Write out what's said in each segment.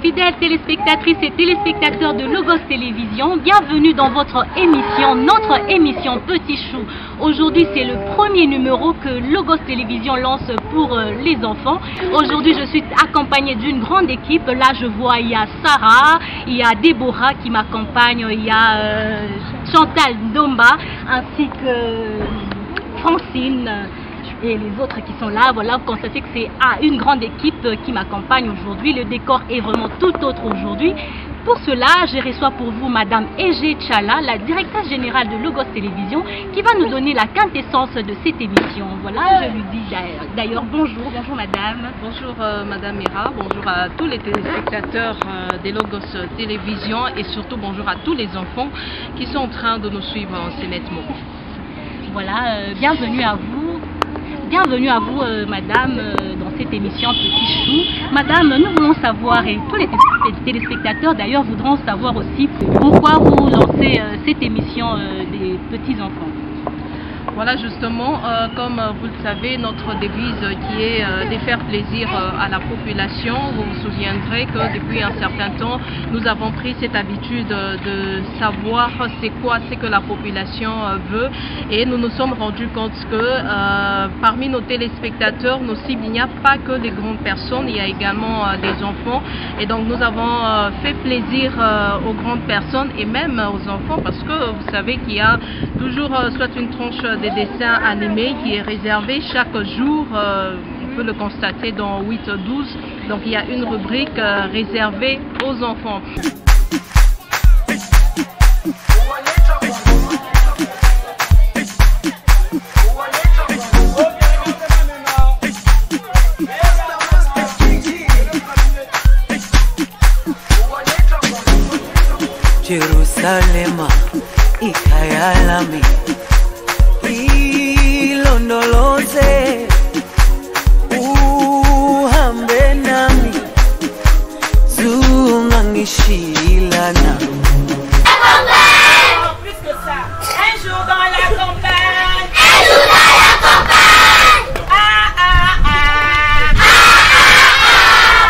Fidèles téléspectatrices et téléspectateurs de Logos Télévision, bienvenue dans votre émission, notre émission Petit Chou. Aujourd'hui, c'est le premier numéro que Logos Télévision lance pour les enfants. Aujourd'hui, je suis accompagnée d'une grande équipe. Là, je vois, il y a Sarah, il y a Déborah qui m'accompagne, il y a Chantal Domba, ainsi que Francine et les autres qui sont là. Voilà, vous constatez que c'est une grande équipe qui m'accompagne aujourd'hui. Le décor est vraiment tout autre aujourd'hui. Pour cela, je reçois pour vous Madame Ege Tchala, la directrice générale de Logos Télévision, qui va nous donner la quintessence de cette émission. Voilà, je lui dis d'ailleurs bonjour Madame. Bonjour Madame Mira, bonjour à tous les téléspectateurs des Logos Télévision et surtout bonjour à tous les enfants qui sont en train de nous suivre en ce moment. Voilà, bienvenue à vous. Bienvenue à vous, Madame, dans cette émission Petit Chou. Madame, nous voulons savoir, et tous les téléspectateurs d'ailleurs voudront savoir aussi, pourquoi vous lancez cette émission des petits-enfants. Voilà, justement, comme vous le savez, notre devise qui est de faire plaisir à la population. Vous vous souviendrez que depuis un certain temps, nous avons pris cette habitude de savoir c'est quoi ce que la population veut. Et nous nous sommes rendus compte que parmi nos téléspectateurs, nos cibles, il n'y a pas que des grandes personnes, il y a également des enfants. Et donc nous avons fait plaisir aux grandes personnes et même aux enfants parce que vous savez qu'il y a toujours soit une tranche des dessins animés qui est réservé chaque jour, on peut le constater dans 8-12, donc il y a une rubrique réservée aux enfants. Jerusalema ikayalami ilondoloze uhambe nami zungangishilana. Plus que ça, un jour dans la campagne, un jour dans la campagne.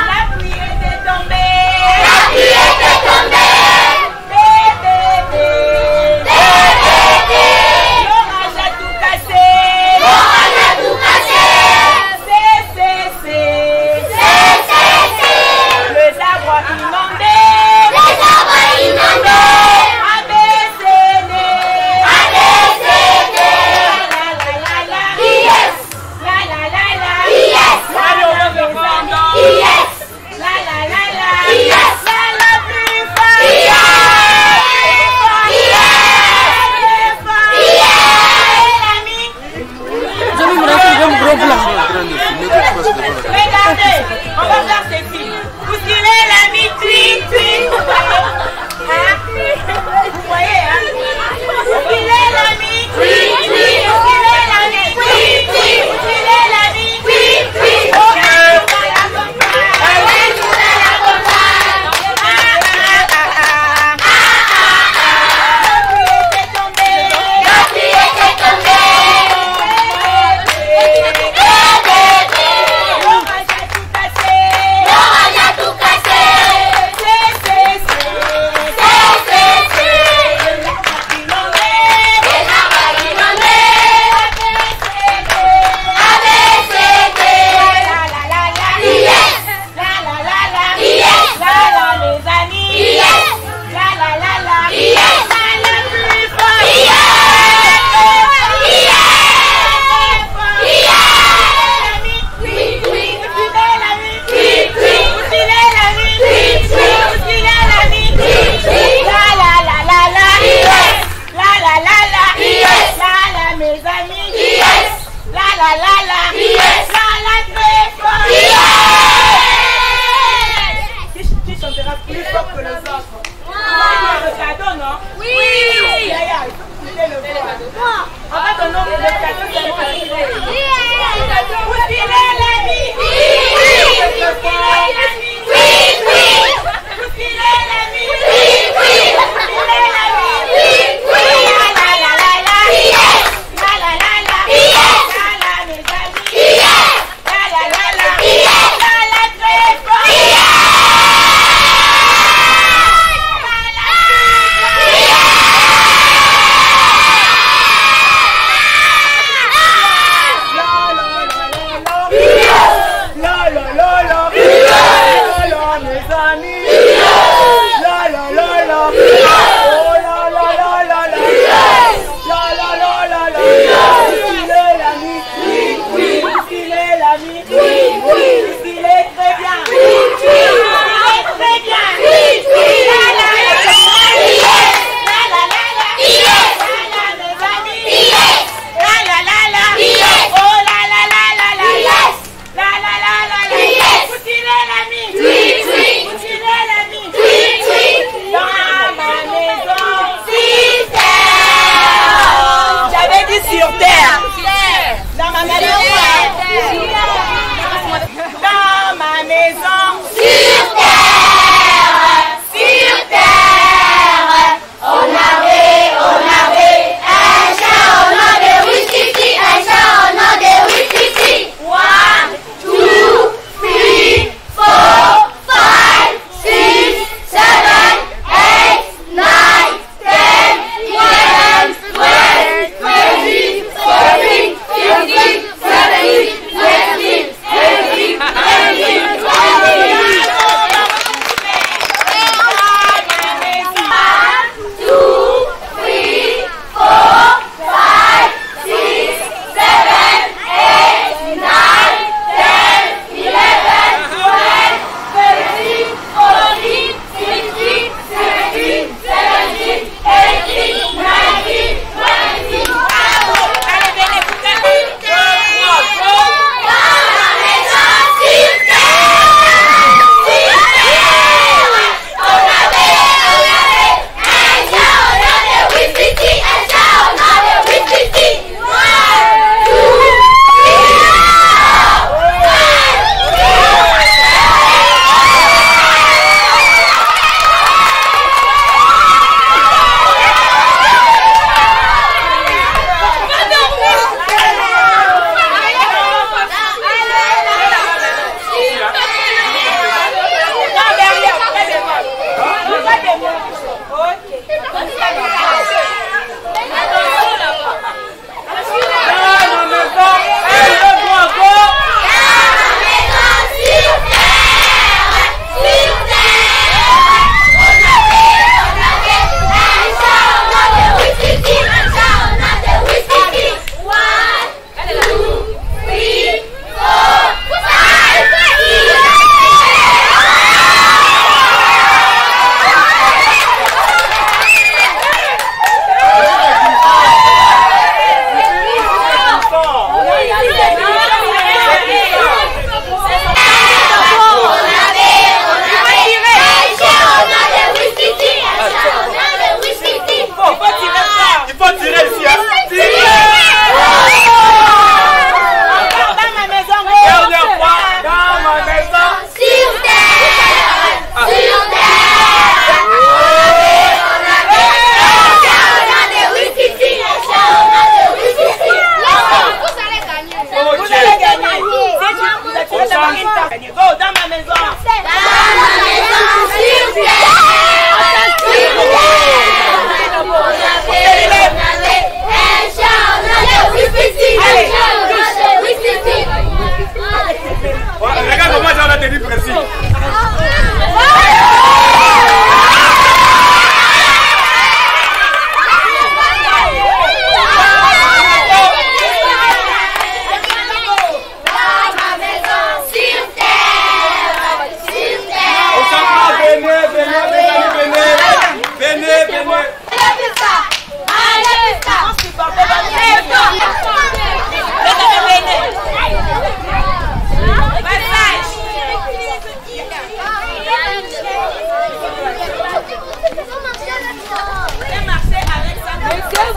La pluie était tombée, la pluie était tombée. Les arbres inondés,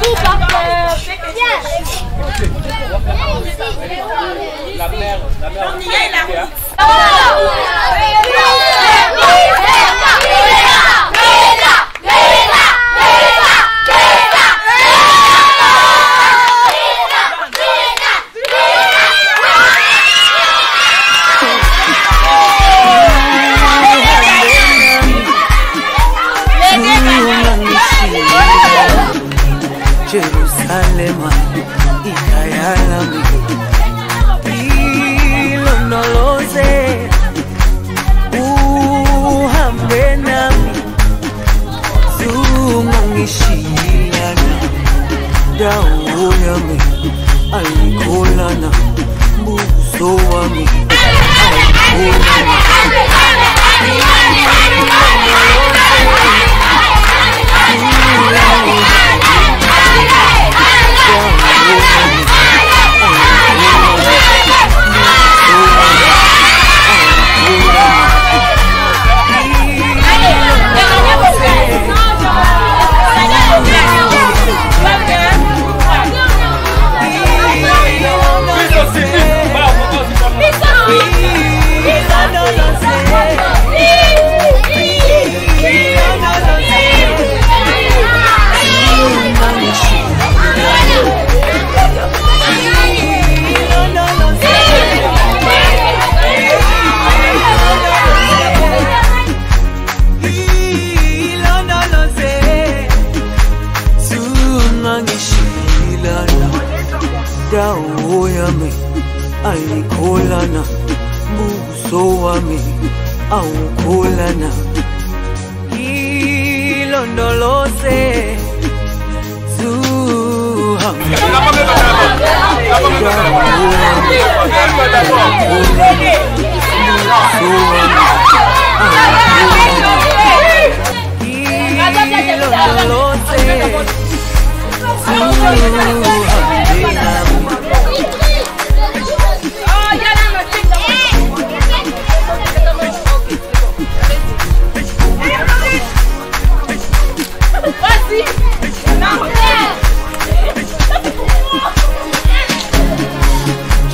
vous parce que La mère. on y est là. Jerusalem, ikayalami ilondoloze, uhambe nami, zungangishiyana, dawo yami ayikholana, buso wami dawo yami ayikholana, buso wami awukholana, ilondoloze, zuhambe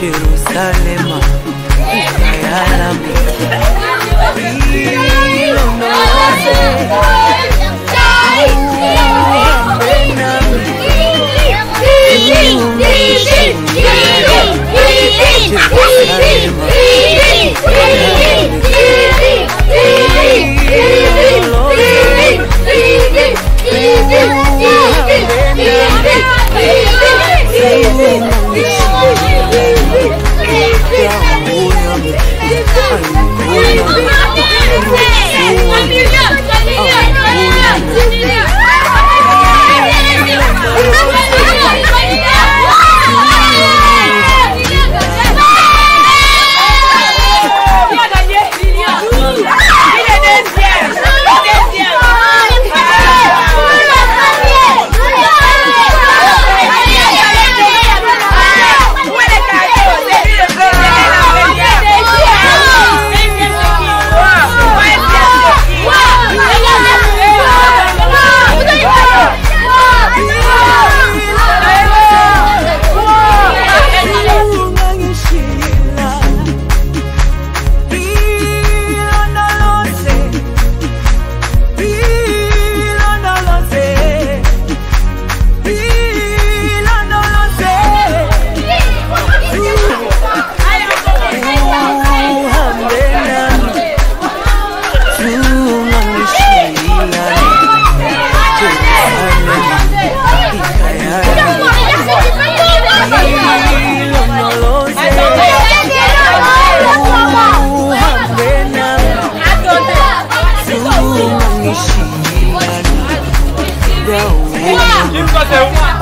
Jerusalem, ikayalami ilondoloze, uhambe nami,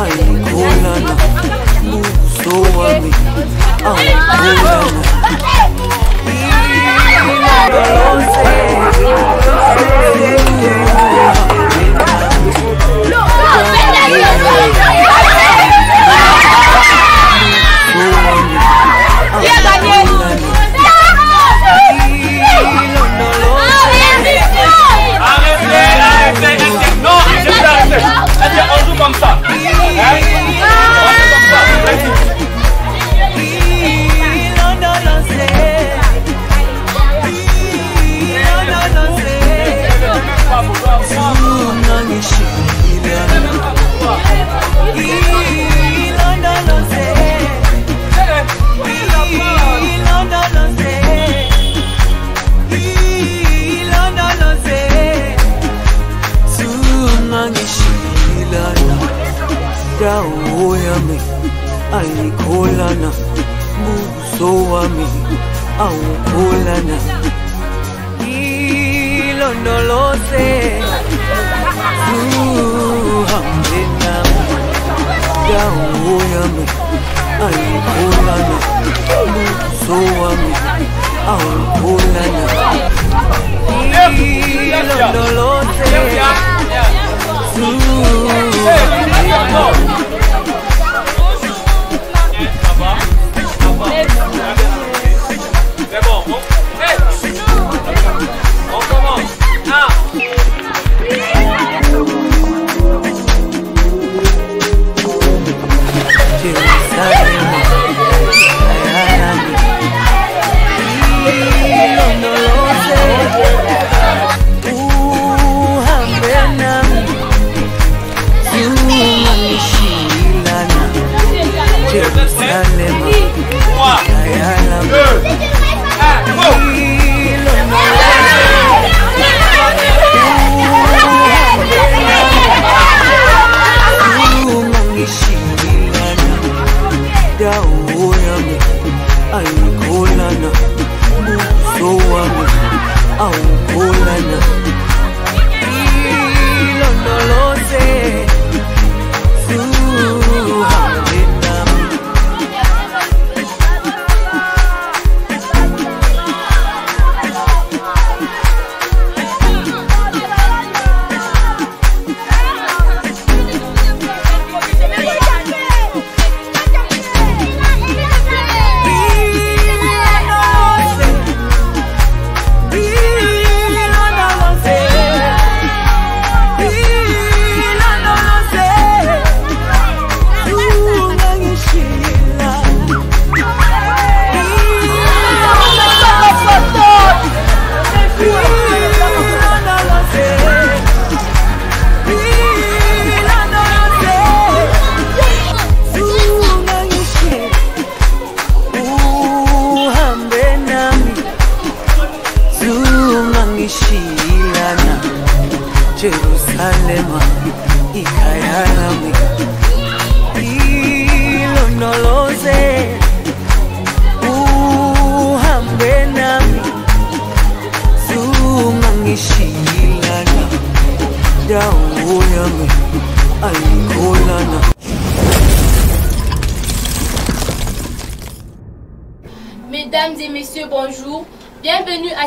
ayikholana, buso wami awukholana, On joue comme ça. yami ayikholana buso wami awukholana ilondoloze uhambe nami dawo yami ayikholana buso wami awukholana ilondoloze C'est bon, on commence. Jerusalem, ikayalami ilondoloze uhambe nami zungangishilana dawo yami ayikholana. Mesdames et messieurs, bonjour. Bienvenue à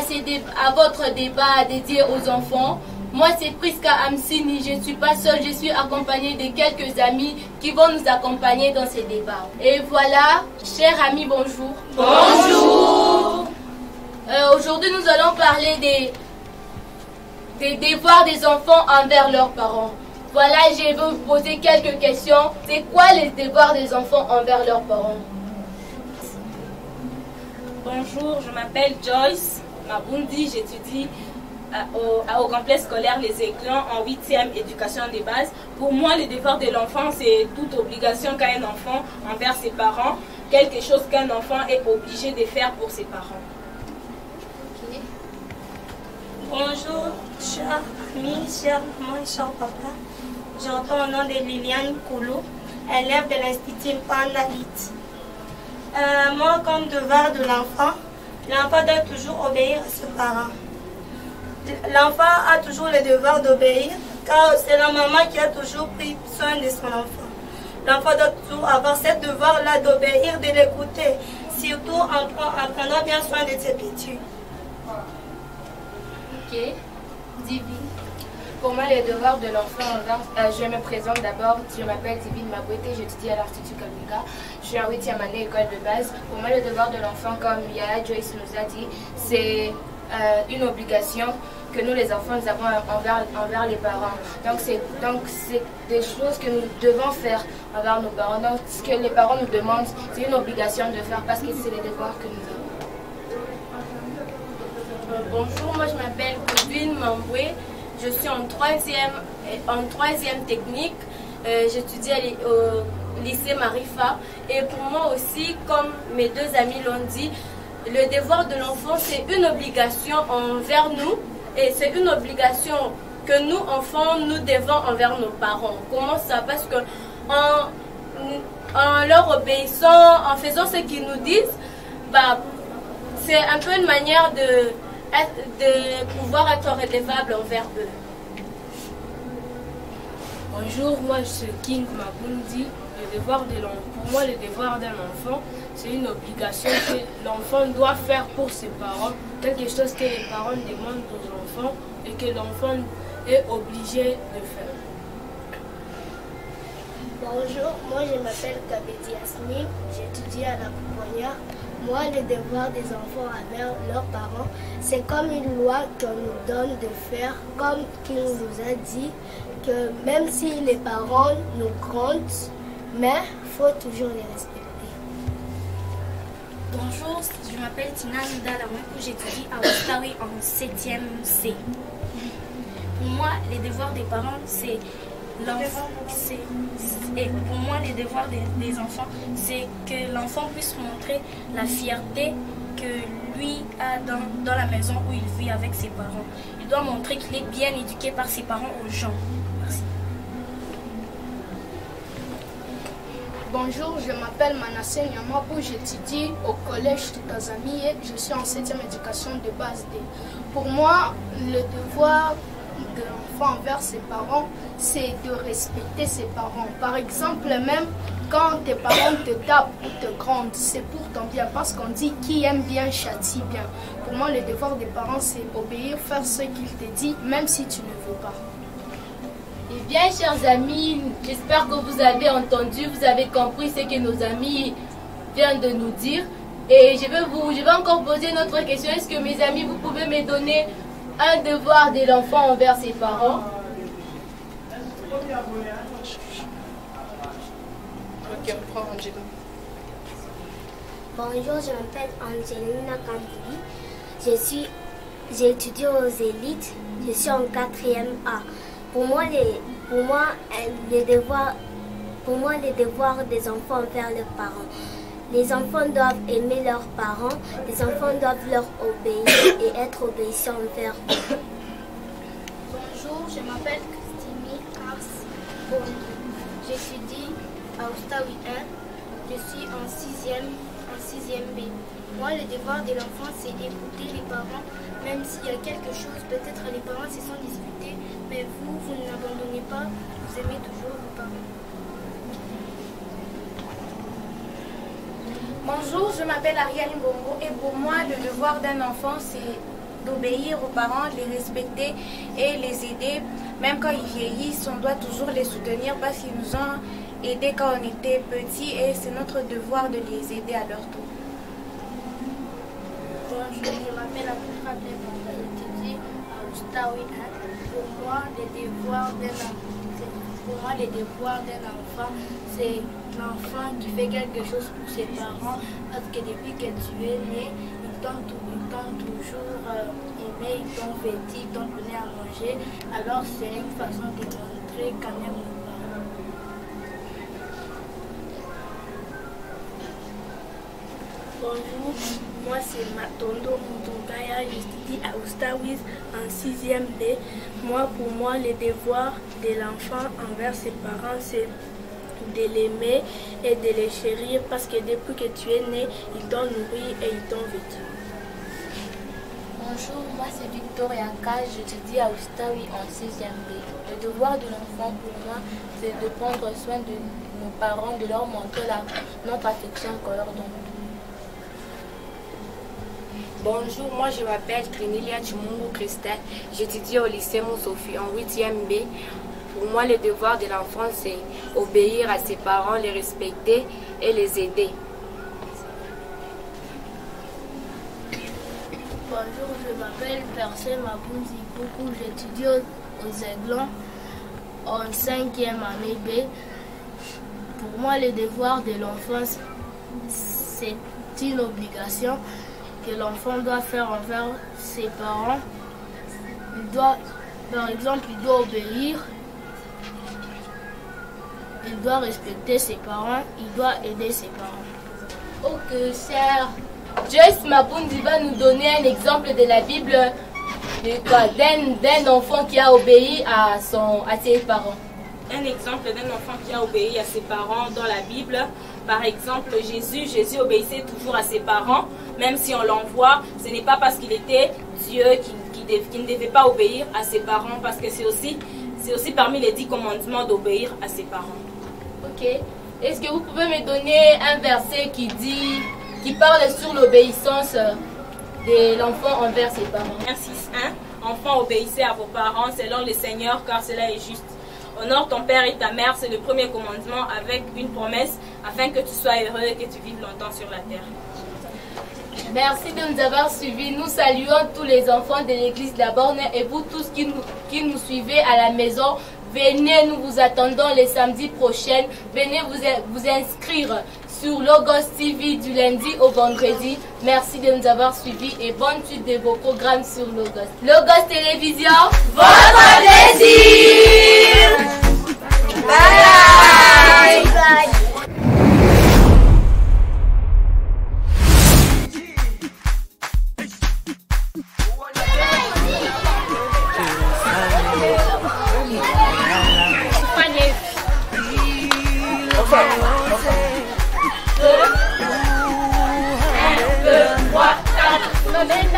votre débat dédié aux enfants. Moi, c'est Priska Amsini. Je ne suis pas seule, je suis accompagnée de quelques amis qui vont nous accompagner dans ces débats. Et voilà, chers amis, bonjour. Bonjour. Aujourd'hui, nous allons parler des devoirs des enfants envers leurs parents. Voilà, je vais vous poser quelques questions. C'est quoi les devoirs des enfants envers leurs parents? Bonjour, je m'appelle Joyce Mabundi, j'étudie au complexe scolaire Les Éclans en 8e éducation de base. Pour moi, le devoir de l'enfant, c'est toute obligation qu'a un enfant envers ses parents, quelque chose qu'un enfant est obligé de faire pour ses parents. Okay. Bonjour, chers amis, chers maman et chers papa. J'entends au nom de Liliane Koulou, élève de l'Institut Pandalit. Moi, comme devoir de l'enfant doit toujours obéir à ses parents. L'enfant a toujours le devoir d'obéir, car c'est la maman qui a toujours pris soin de son enfant. L'enfant doit toujours avoir ce devoir-là d'obéir, de l'écouter, surtout en prenant bien soin de ses petits. Ok, Divine. Pour moi, les devoirs de l'enfant, je me présente d'abord, je m'appelle Divine Mabouete, j'étudie à l'Institut Kalunga, je suis en 8e année école de base. Pour moi, le devoir de l'enfant, comme Yaya Joyce nous a dit, c'est une obligation que nous les enfants nous avons envers les parents. Donc c'est des choses que nous devons faire envers nos parents. Donc ce que les parents nous demandent, c'est une obligation de faire parce que c'est les devoirs que nous avons. Bonjour, moi je m'appelle Godwin Mamboué, je suis en 3e technique, j'étudie au lycée Marifa et pour moi aussi, comme mes deux amis l'ont dit, le devoir de l'enfant c'est une obligation envers nous et c'est une obligation que nous enfants nous devons envers nos parents. Comment ça? Parce que en leur obéissant, en faisant ce qu'ils nous disent, bah, c'est un peu une manière de pouvoir être redevable envers eux. Bonjour, moi je suis King Mabundi. Pour moi, le devoir d'un enfant, c'est une obligation que l'enfant doit faire pour ses parents, quelque chose que les parents demandent aux enfants et que l'enfant est obligé de faire. Bonjour, moi je m'appelle Kabedi Asmine, j'étudie à la Pouponnière. Moi, le devoir des enfants envers leurs parents, c'est comme une loi qu'on nous donne de faire, comme King nous a dit, que même si les parents nous comptent, mais il faut toujours les respecter. Bonjour, je m'appelle Tina Ndalaman, j'étudie à Ostawi en 7e C. Pour moi, les devoirs des parents, c'est l'enfant. Et pour moi, les devoirs des enfants, c'est que l'enfant puisse montrer la fierté que lui a dans la maison où il vit avec ses parents. Il doit montrer qu'il est bien éduqué par ses parents aux gens. Merci. Bonjour, je m'appelle Manassé Nyamapou, j'étudie au collège Tukazami et je suis en 7e éducation de base D. Pour moi, le devoir de l'enfant envers ses parents, c'est de respecter ses parents. Par exemple, même quand tes parents te tapent ou te grondent, c'est pour ton bien, parce qu'on dit qui aime bien châtie bien. Pour moi, le devoir des parents, c'est obéir, faire ce qu'ils te disent, même si tu ne veux pas. Eh bien, chers amis, j'espère que vous avez entendu, vous avez compris ce que nos amis viennent de nous dire. Et je vais encore poser une autre question. Est-ce que mes amis, vous pouvez me donner un devoir de l'enfant envers ses parents? Bonjour, je m'appelle Angelina Kambili. J'étudie aux élites. Je suis en 4e A. Pour moi, les devoirs des enfants envers leurs parents. Les enfants doivent aimer leurs parents, les enfants doivent leur obéir et être obéissants envers eux. Bonjour, je m'appelle Christine Kars. J'étudie à Ostawi 1. Je suis en 6e B. Moi, le devoir de l'enfant, c'est d'écouter les parents, même s'il y a quelque chose, peut-être les parents se sont disputés, mais vous n'abandonnez pas, vous aimez toujours vos parents. Bonjour, je m'appelle Ariane Bongo et pour moi, le devoir d'un enfant, c'est d'obéir aux parents, les respecter et les aider. Même quand ils vieillissent, on doit toujours les soutenir parce qu'ils nous ont aidés quand on était petits et c'est notre devoir de les aider à leur tour. Bonjour, je m'appelle Apotra Blébanda, j'étudie à Ostawi 1. Pour moi, les devoirs d'un enfant, c'est l'enfant qui fait quelque chose pour ses parents, parce que depuis que tu es né, ils t'ont toujours aimé, ils t'ont vêtu, ils t'ont donné à manger. Alors c'est une façon de montrer quand même nos parents. Bonjour, moi c'est Matondo Mutongaya, j'étudie à Oustawis en 6e B. Pour moi, les devoirs de l'enfant envers ses parents, c'est de l'aimer et de les chérir parce que depuis que tu es né, ils t'ont nourri et ils t'ont vêtu. Bonjour, moi c'est Victoria Kaj, j'étudie à Ostawi en 6e B. Le devoir de l'enfant pour moi, c'est de prendre soin de nos parents, de leur montrer notre affection qu'on leur donne. Bonjour, moi je m'appelle Trinilia Chimungu Christelle, j'étudie au lycée Moussofi en 8e B. Pour moi, le devoir de l'enfant, c'est obéir à ses parents, les respecter et les aider. Bonjour, je m'appelle Percé Mabouzi Koukou, j'étudie aux Aiglons en 5e année B. Pour moi, le devoir de l'enfant, c'est une obligation que l'enfant doit faire envers ses parents. Par exemple, il doit obéir, il doit respecter ses parents, il doit aider ses parents. Ok, cher Joyce Mabundi va nous donner un exemple de la Bible d'un enfant qui a obéi à ses parents. un exemple d'un enfant qui a obéi à ses parents dans la Bible. Par exemple, Jésus obéissait toujours à ses parents, même si on l'envoie. Ce n'est pas parce qu'il était Dieu qu'il ne devait pas obéir à ses parents, parce que c'est aussi parmi les 10 commandements d'obéir à ses parents. Ok. Est-ce que vous pouvez me donner un verset qui parle sur l'obéissance de l'enfant envers ses parents? 1:6:1. Enfants, obéissez à vos parents selon le Seigneur, car cela est juste. Honore ton père et ta mère, c'est le premier commandement avec une promesse, afin que tu sois heureux et que tu vives longtemps sur la terre. Merci de nous avoir suivis. Nous saluons tous les enfants de l'église de la Borne et vous tous qui nous suivez à la maison. Venez, nous vous attendons les samedis prochains. Venez vous inscrire sur Logos TV du lundi au vendredi. Merci de nous avoir suivis et bonne suite de vos programmes sur Logos. Logos Télévision, votre plaisir. Bye bye.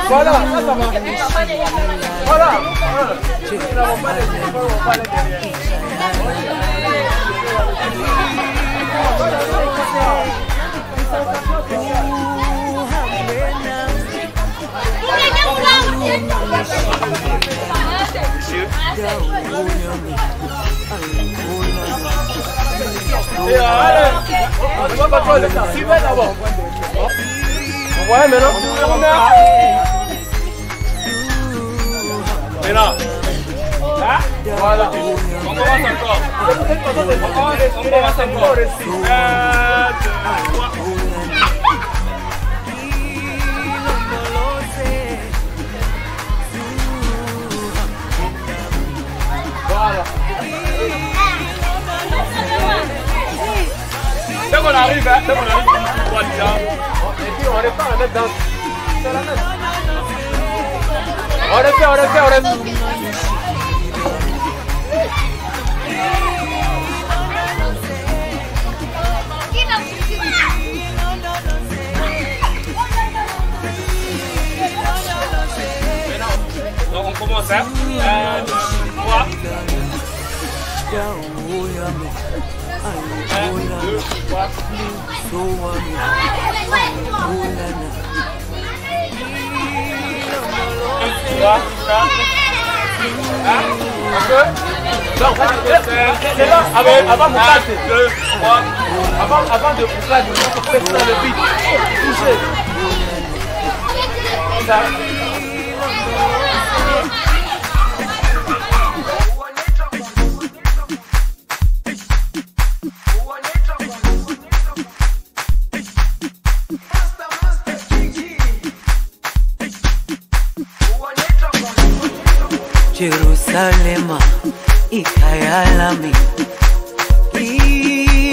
Voilà, ça va. Voilà. Suivez d'abord. Ouais, maintenant. Maintenant. Voilà. On commence encore. On commence encore. Voilà. Dès qu'on arrive, on va déjà. Et puis on répare la mettre dans. On refait. Donc on commence, hein. 1, 2, 3. 1, 2, 3. C'est là, avant de passer. Avant de passer, on peut faire le beat. Toucher. Ça. Jerusalema ikhaya lami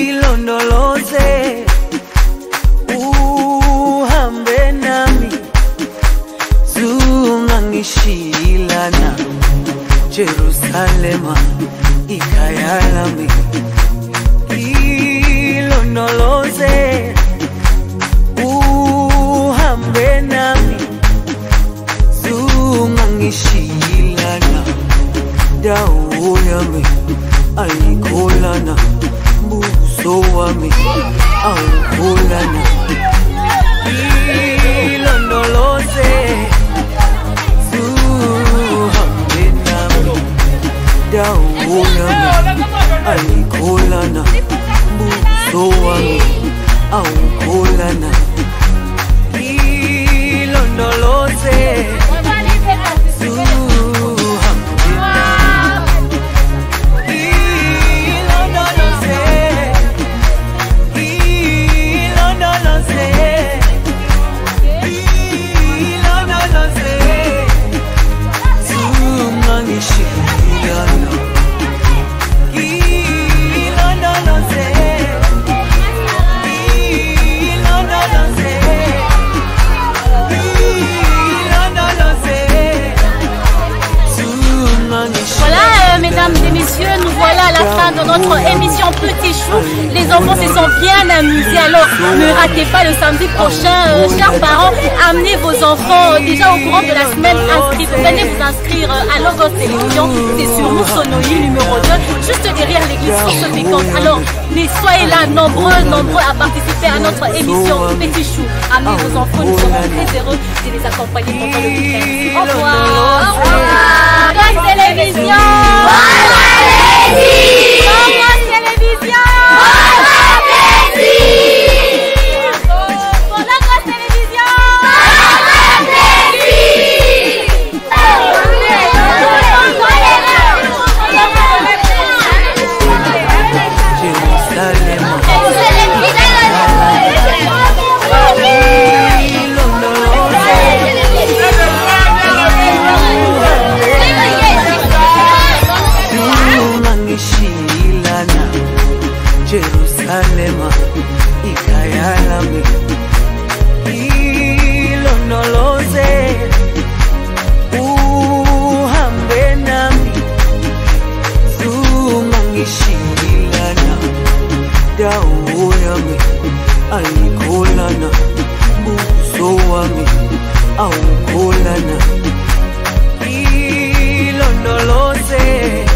ilondoloze uhambe nami zungangishilana Jerusalema ikhaya lami ilondoloze uhambe nami zungangishilana dawo yami ayikholana buso wami awukholana ilondoloze zuhambe nami dawo yami ayikholana buso wami awukholana ilondoloze Mesdames et messieurs, nous voilà à la fin de notre émission Petit Chou. Les enfants se sont bien amusés. Alors ne ratez pas le samedi prochain, chers parents. Amenez vos enfants déjà au courant de la semaine inscrits. Venez vous inscrire à Logos Télévision. C'est sur Moussonoï numéro 2, juste derrière l'église Sosobécante. Alors soyez là nombreux à participer à notre émission Petit Chou. Amenez vos enfants, nous serons très heureux de les accompagner pendant le week-end. Au revoir. Au revoir. Logos Télévision. Jerusalema ikayalami ilonoloze uhambe nami zungangishilana dawo yami ayikholana buso wami awukholana ilondoloze